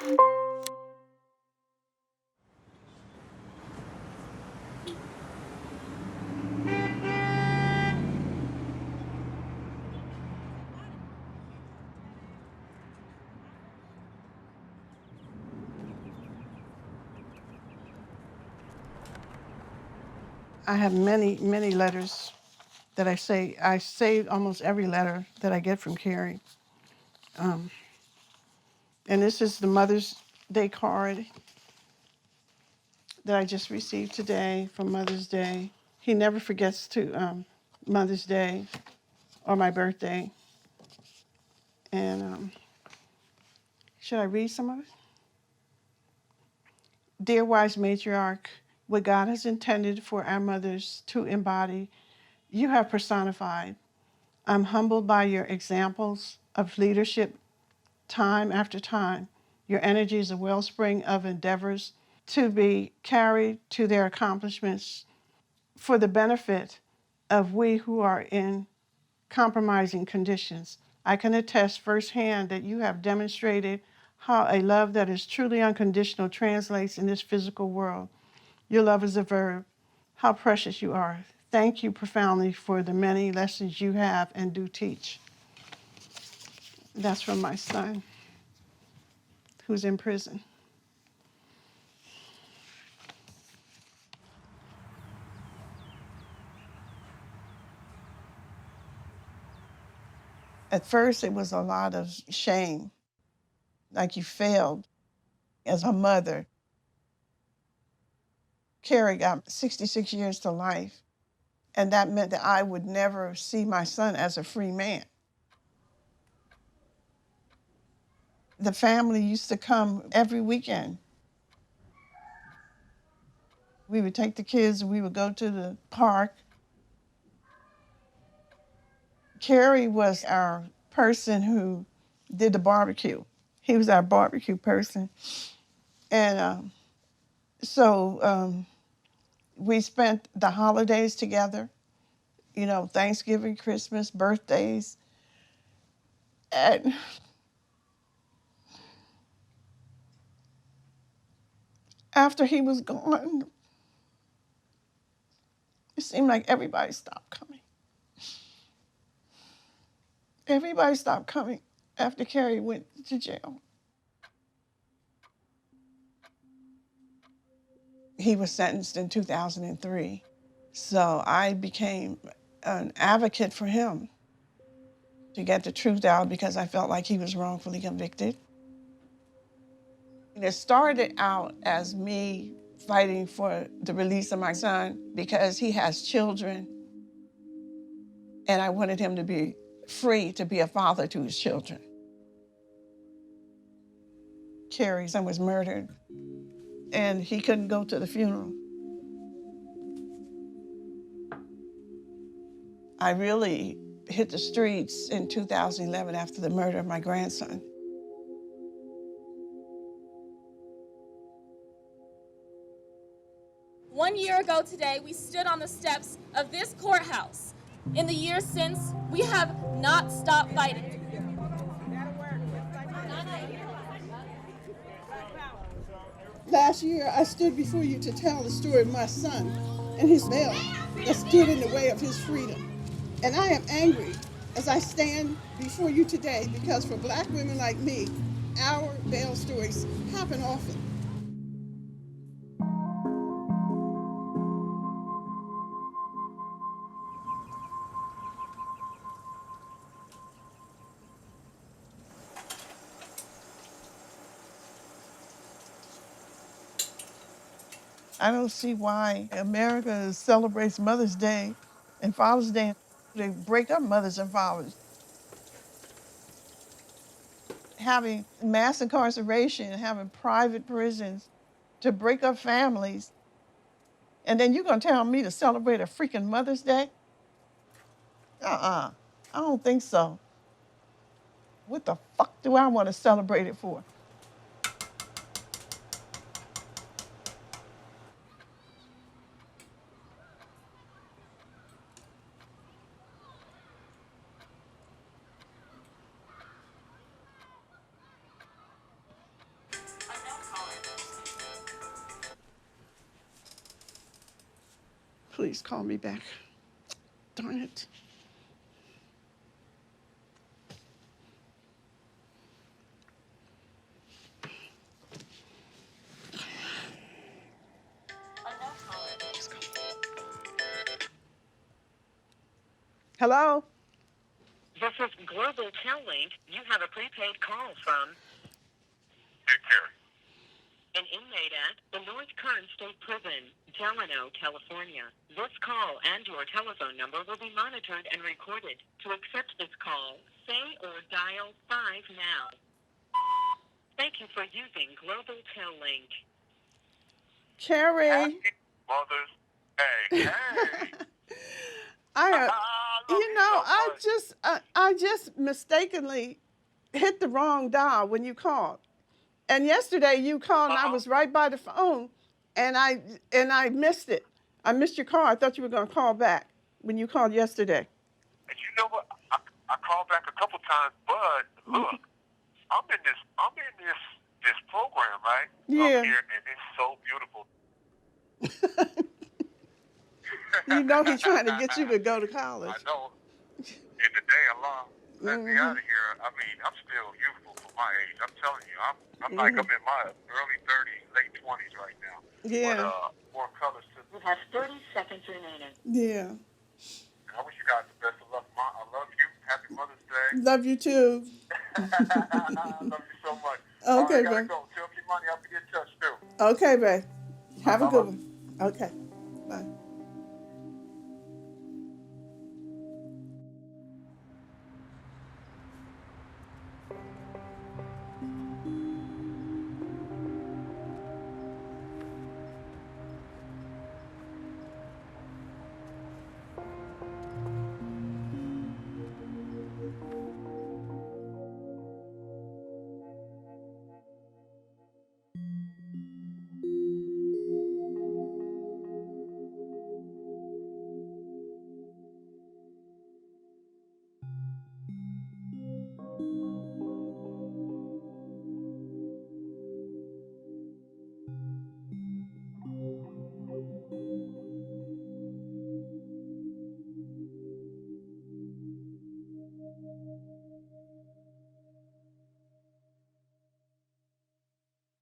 I have many, many letters that I saved almost every letter that I get from Carrie. And this is the Mother's Day card that I just received today for Mother's Day. He never forgets to Mother's Day or my birthday. And should I read some of it? Dear wise matriarch, what God has intended for our mothers to embody, you have personified. I'm humbled by your examples of leadership time after time. Your energy is a wellspring of endeavors to be carried to their accomplishments for the benefit of we who are in compromising conditions. I can attest firsthand that you have demonstrated how a love that is truly unconditional translates in this physical world. Your love is a verb. How precious you are. Thank you profoundly for the many lessons you have and do teach. That's from my son, who's in prison. At first, it was a lot of shame, like you failed as a mother. Carrie got 66 years to life, and that meant that I would never see my son as a free man. The family used to come every weekend. We would take the kids and we would go to the park. Carrie was our person who did the barbecue. He was our barbecue person. And so we spent the holidays together, you know, Thanksgiving, Christmas, birthdays. And after he was gone, it seemed like everybody stopped coming. Everybody stopped coming after Carrie went to jail. He was sentenced in 2003. So I became an advocate for him to get the truth out because I felt like he was wrongfully convicted. And it started out as me fighting for the release of my son because he has children and I wanted him to be free to be a father to his children. Carrie's son was murdered and he couldn't go to the funeral. I really hit the streets in 2011 after the murder of my grandson. One year ago today, we stood on the steps of this courthouse. In the years since, we have not stopped fighting. Last year, I stood before you to tell the story of my son and his bail that stood in the way of his freedom. And I am angry as I stand before you today because for Black women like me, our bail stories happen often. I don't see why America celebrates Mother's Day and Father's Day. They break up mothers and fathers. Having mass incarceration, having private prisons to break up families, and then you're gonna tell me to celebrate a freaking Mother's Day? I don't think so. What the fuck do I want to celebrate it for? Please call me back. Darn it. Hello? This is Global Tel-Link. You have a prepaid call from an inmate at the North Kern State Prison, Delano, California. This call and your telephone number will be monitored and recorded. To accept this call, say or dial 5 now. Thank you for using Global Tel-Link. Carrie. Mothers. Hey, hey. I, I love you you know, so much. I just mistakenly hit the wrong dial when you called. And yesterday you called and I was right by the phone and I missed it. I missed your call. I thought you were going to call back when you called yesterday. And you know what? I called back a couple times, but look, I'm in this program, right? Yeah. Up here, and it's so beautiful. You know he's trying to get you to go to college. I know. In the day alone, let me out of here. I mean, I'm still youthful for my age. I'm telling you, I'm like I'm in my early 30s, late 20s right now. Yeah. But more colors to. You have 30 seconds remaining. Yeah. I wish you guys the best of luck, Mom. I love you. Happy Mother's Day. Love you too. I love you so much. Okay, I gotta babe. go. Tell me money. I'll be in touch too. Okay, babe. Have a good one. Okay.